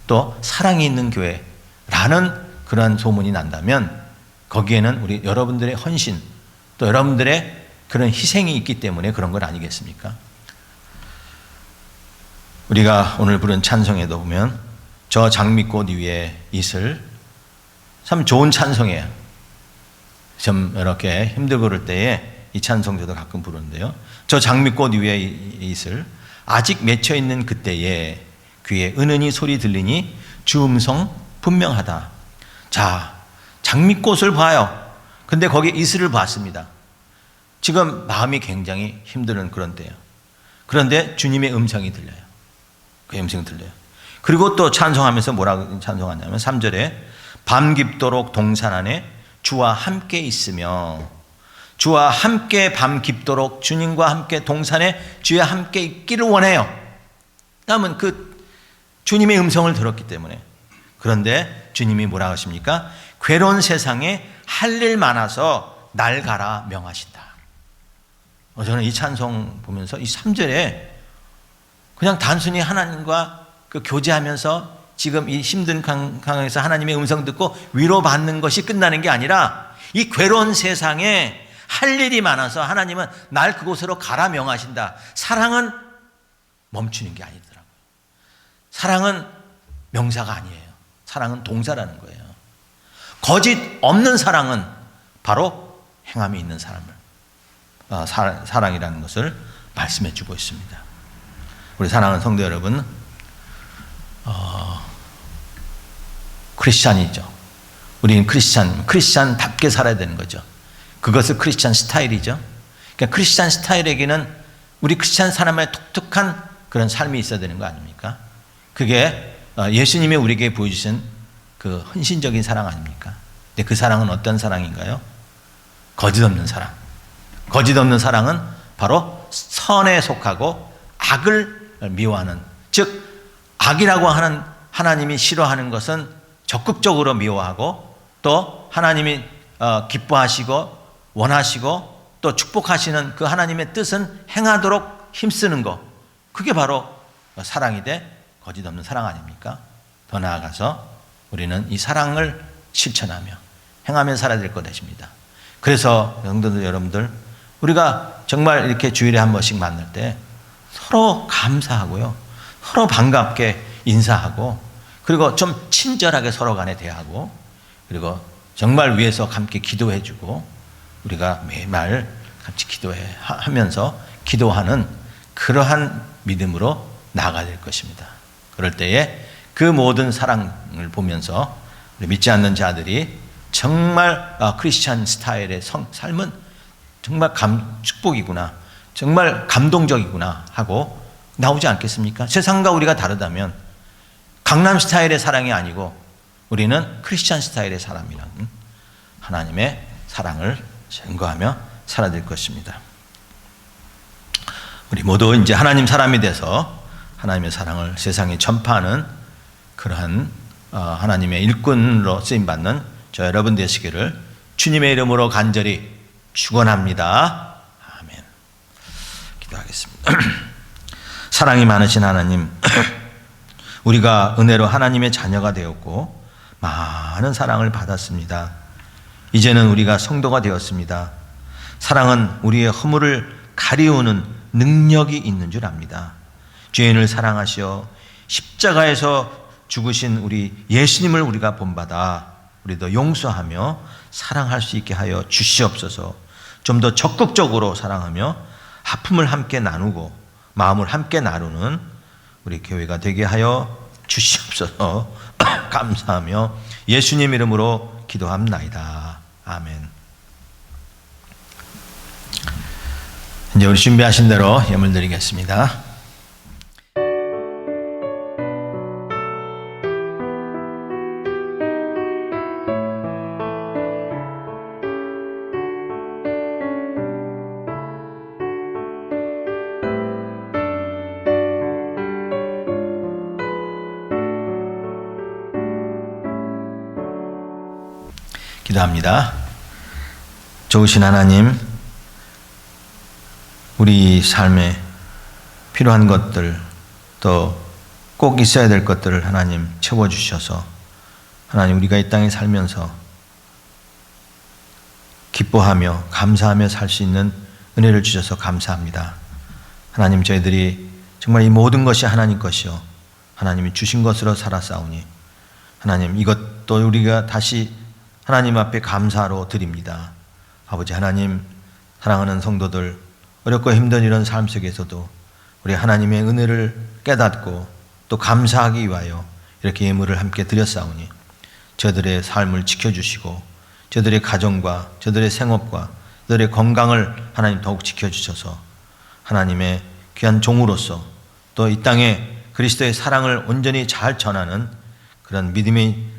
또 사랑이 있는 교회라는 그런 소문이 난다면 거기에는 우리 여러분들의 헌신 또 여러분들의 그런 희생이 있기 때문에 그런 것 아니겠습니까? 우리가 오늘 부른 찬송에도 보면 저 장미꽃 위에 이슬 참 좋은 찬송이에요. 좀 이렇게 힘들고 그럴 때에 이 찬송 저도 가끔 부르는데요. 저 장미꽃 위에 이슬 아직 맺혀 있는 그때에 귀에 은은히 소리 들리니 주 음성 분명하다. 자, 장미꽃을 봐요. 근데 거기에 이슬을 봤습니다. 지금 마음이 굉장히 힘든 그런 때예요. 그런데 주님의 음성이 들려요. 그 음성이 들려요. 그리고 또 찬송하면서 뭐라고 찬송하냐면 3절에 밤 깊도록 동산 안에 주와 함께 있으며 주와 함께 밤 깊도록 주님과 함께 동산에 주와 함께 있기를 원해요. 다음은 그 주님의 음성을 들었기 때문에. 그런데 주님이 뭐라고 하십니까? 괴로운 세상에 할 일 많아서 날 가라 명하신다. 저는 이 찬송 보면서 이 3절에 그냥 단순히 하나님과 그 교제하면서 지금 이 힘든 상황에서 하나님의 음성 듣고 위로받는 것이 끝나는 게 아니라 이 괴로운 세상에 할 일이 많아서 하나님은 날 그곳으로 가라 명하신다. 사랑은 멈추는 게 아니더라고요. 사랑은 명사가 아니에요. 사랑은 동사라는 거예요. 거짓 없는 사랑은 바로 행함이 있는 사람을 사랑이라는 것을 말씀해 주고 있습니다. 우리 사랑하는 성도 여러분, 크리스찬이죠. 우리는 크리스찬답게 살아야 되는 거죠. 그것을 크리스찬 스타일이죠. 그러니까 크리스찬 스타일에게는 우리 크리스찬 사람의 독특한 그런 삶이 있어야 되는 거 아닙니까? 그게 예수님이 우리에게 보여주신 그 헌신적인 사랑 아닙니까? 근데 그 사랑은 어떤 사랑인가요? 거짓 없는 사랑. 거짓 없는 사랑은 바로 선에 속하고 악을 미워하는, 즉 악이라고 하는 하나님이 싫어하는 것은 적극적으로 미워하고 또 하나님이 기뻐하시고 원하시고 또 축복하시는 그 하나님의 뜻은 행하도록 힘쓰는 것, 그게 바로 사랑이 돼 거짓 없는 사랑 아닙니까? 더 나아가서 우리는 이 사랑을 실천하며 행하며 살아야 될 것 되십니다. 그래서 성도들 여러분들, 우리가 정말 이렇게 주일에 한 번씩 만날 때 서로 감사하고요, 서로 반갑게 인사하고, 그리고 좀 친절하게 서로 간에 대하고, 그리고 정말 위해서 함께 기도해주고, 우리가 매일 같이 기도하면서 기도하는 그러한 믿음으로 나아가야 될 것입니다. 그럴 때에 그 모든 사랑을 보면서 우리 믿지 않는 자들이 정말 크리스찬 스타일의 삶은 정말 축복이구나, 정말 감동적이구나 하고 나오지 않겠습니까? 세상과 우리가 다르다면 강남 스타일의 사랑이 아니고 우리는 크리스찬 스타일의 사람이라는 하나님의 사랑을 증거하며 살아야 될 것입니다. 우리 모두 이제 하나님 사람이 돼서 하나님의 사랑을 세상에 전파하는 그러한 하나님의 일꾼으로 쓰임받는 저 여러분 되시기를 주님의 이름으로 간절히 축원합니다. 아멘. 기도하겠습니다. 사랑이 많으신 하나님, 우리가 은혜로 하나님의 자녀가 되었고 많은 사랑을 받았습니다. 이제는 우리가 성도가 되었습니다. 사랑은 우리의 허물을 가리우는 능력이 있는 줄 압니다. 죄인을 사랑하시어 십자가에서 죽으신 우리 예수님을 우리가 본받아 우리도 용서하며 사랑할 수 있게 하여 주시옵소서. 좀 더 적극적으로 사랑하며 아픔을 함께 나누고 마음을 함께 나누는 우리 교회가 되게 하여 주시옵소서. 감사하며 예수님 이름으로 기도합나이다. 아멘. 이제 우리 준비하신 대로 예물 드리겠습니다. 기도합니다. 좋으신 하나님, 우리 삶에 필요한 것들, 또 꼭 있어야 될 것들을 하나님 채워주셔서 하나님 우리가 이 땅에 살면서 기뻐하며 감사하며 살 수 있는 은혜를 주셔서 감사합니다. 하나님, 저희들이 정말 이 모든 것이 하나님 것이요 하나님이 주신 것으로 살아싸우니 하나님 이것도 우리가 다시 하나님 앞에 감사로 드립니다. 아버지 하나님, 사랑하는 성도들, 어렵고 힘든 이런 삶 속에서도 우리 하나님의 은혜를 깨닫고 또 감사하기 위하여 이렇게 예물을 함께 드렸사오니 저들의 삶을 지켜주시고 저들의 가정과 저들의 생업과 저들의 건강을 하나님 더욱 지켜주셔서 하나님의 귀한 종으로서 또 이 땅에 그리스도의 사랑을 온전히 잘 전하는 그런 믿음의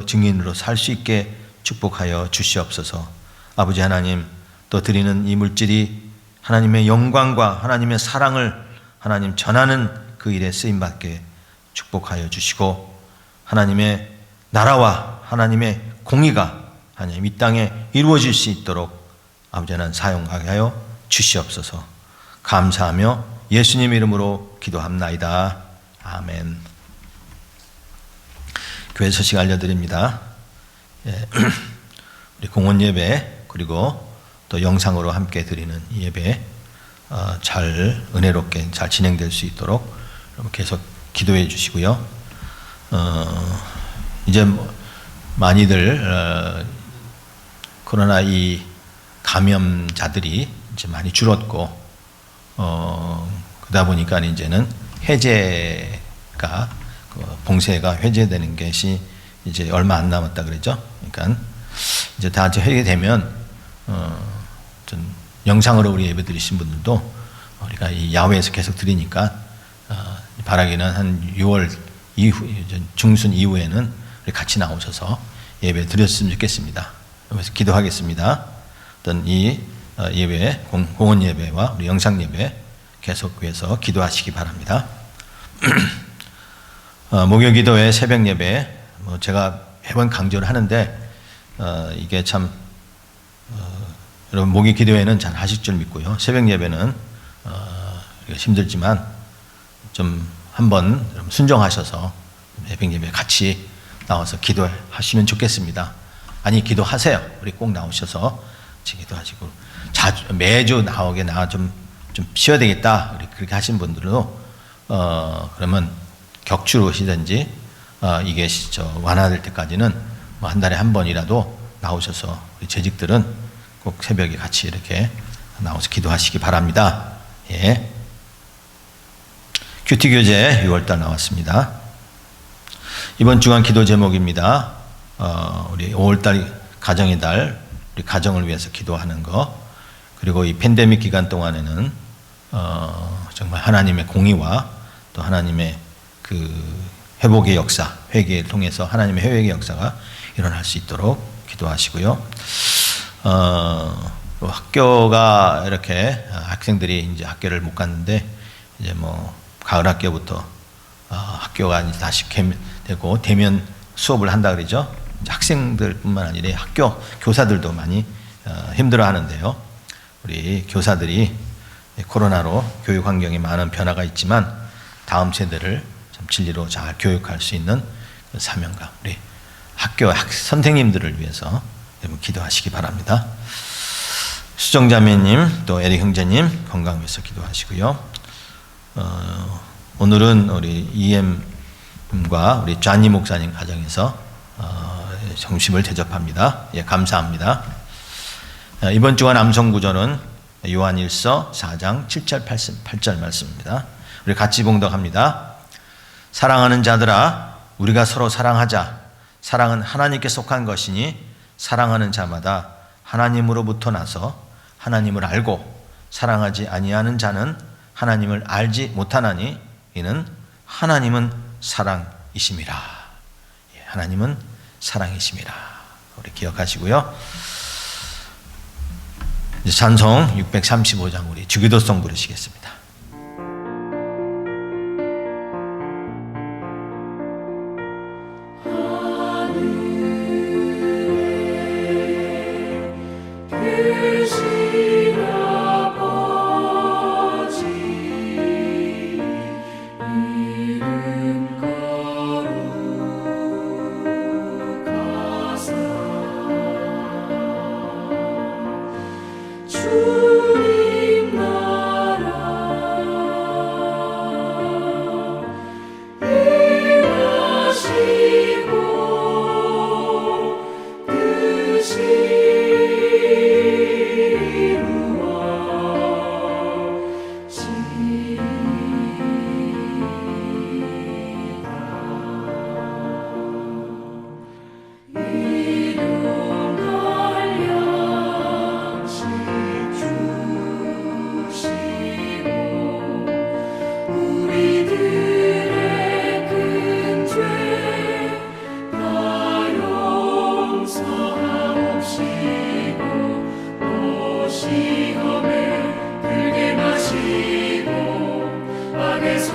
증인으로 살 수 있게 축복하여 주시옵소서. 아버지 하나님, 또 드리는 이 물질이 하나님의 영광과 하나님의 사랑을 하나님 전하는 그 일에 쓰임받게 축복하여 주시고 하나님의 나라와 하나님의 공의가 하나님 이 땅에 이루어질 수 있도록 아버지 하나님 사용하게 하여 주시옵소서. 감사하며 예수님 이름으로 기도합나이다. 아멘. 교회 소식 알려드립니다. 예, 우리 공원 예배 그리고 또 영상으로 함께 드리는 이 예배 잘 은혜롭게 잘 진행될 수 있도록 여러분 계속 기도해 주시고요. 이제 많이들 코로나 이 감염자들이 이제 많이 줄었고 그러다 보니까 이제는 해제가 봉쇄가 해제되는 것이 이제 얼마 안 남았다 그러죠. 그러니까 이제 다 해제되면 좀 영상으로 우리 예배 드리신 분들도 우리가 이 야외에서 계속 드리니까 바라기는 한 6월 이후 중순 이후에는 우리 같이 나오셔서 예배 드렸으면 좋겠습니다. 그래서 기도하겠습니다. 어떤 이 예배 공원 예배와 우리 영상 예배 계속해서 기도하시기 바랍니다. 목요기도회 새벽 예배 제가 매번 강조를 하는데 이게 참 여러분 목요기도회는 잘 하실 줄 믿고요. 새벽 예배는 힘들지만 좀 한번 순종하셔서 새벽 예배 같이 나와서 기도하시면 좋겠습니다. 아니 기도하세요. 우리 꼭 나오셔서 기도하시고 매주 나오게 좀 쉬어야 되겠다. 우리 그렇게 하신 분들도 그러면 격주로 오시든지 이게 완화될 때까지는 뭐 한 달에 한 번이라도 나오셔서 우리 재직들은 꼭 새벽에 같이 이렇게 나와서 기도하시기 바랍니다. 예. 큐티 교재 6월달 나왔습니다. 이번 주간 기도 제목입니다. 우리 5월달 가정의 달, 우리 가정을 위해서 기도하는 거, 그리고 이 팬데믹 기간 동안에는 정말 하나님의 공의와 또 하나님의 그 회복의 역사, 회개를 통해서 하나님의 회복의 역사가 일어날 수 있도록 기도하시고요. 또 학교가 이렇게 학생들이 이제 학교를 못 갔는데 이제 뭐 가을 학교부터 학교가 이제 다시 되고 대면 수업을 한다 그러죠. 학생들뿐만 아니라 학교 교사들도 많이 힘들어 하는데요. 우리 교사들이 코로나로 교육 환경에 많은 변화가 있지만 다음 세대를 참 진리로 잘 교육할 수 있는 그 사명감, 우리 학교 선생님들을 위해서 여러분 기도하시기 바랍니다. 수정자매님 또 에릭 형제님 건강 위해서 기도하시고요. 오늘은 우리 EM과 우리 잔니 목사님 가정에서 점심을 대접합니다. 예, 감사합니다. 이번 주간 암송 구절은 요한일서 4장 7절 8절 말씀입니다. 우리 같이 봉독합니다. 사랑하는 자들아, 우리가 서로 사랑하자. 사랑은 하나님께 속한 것이니 사랑하는 자마다 하나님으로부터 나서 하나님을 알고 사랑하지 아니하는 자는 하나님을 알지 못하나니 이는 하나님은 사랑이심이라. 예, 하나님은 사랑이심이라. 우리 기억하시고요. 이제 찬송 635장 우리 주기도송 부르시겠습니다. 주님 나라 일하시고 뜻이 우리들의 큰 죄 다 용서하옵시고 또 시험에 들게 마시고 악에서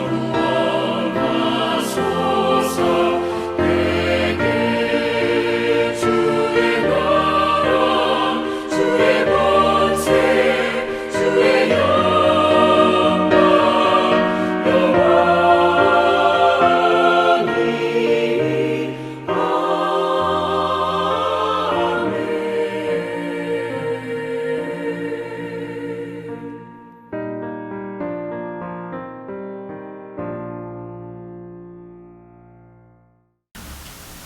구원하소서. 내게 주의 나라 주의 권세 주의 영광 영원히 아멘.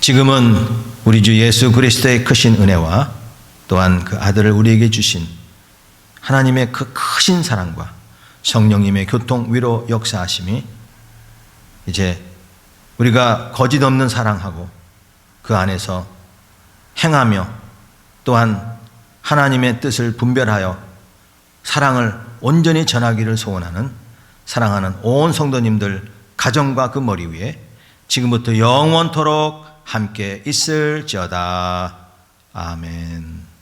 지금은 우리 주 예수 그리스도의 크신 은혜와 또한 그 아들을 우리에게 주신 하나님의 그 크신 사랑과 성령님의 교통 위로 역사하심이 이제 우리가 거짓 없는 사랑하고 그 안에서 행하며 또한 하나님의 뜻을 분별하여 사랑을 온전히 전하기를 소원하는 사랑하는 온 성도님들 가정과 그 머리 위에 지금부터 영원토록 함께 있을지어다. 아멘.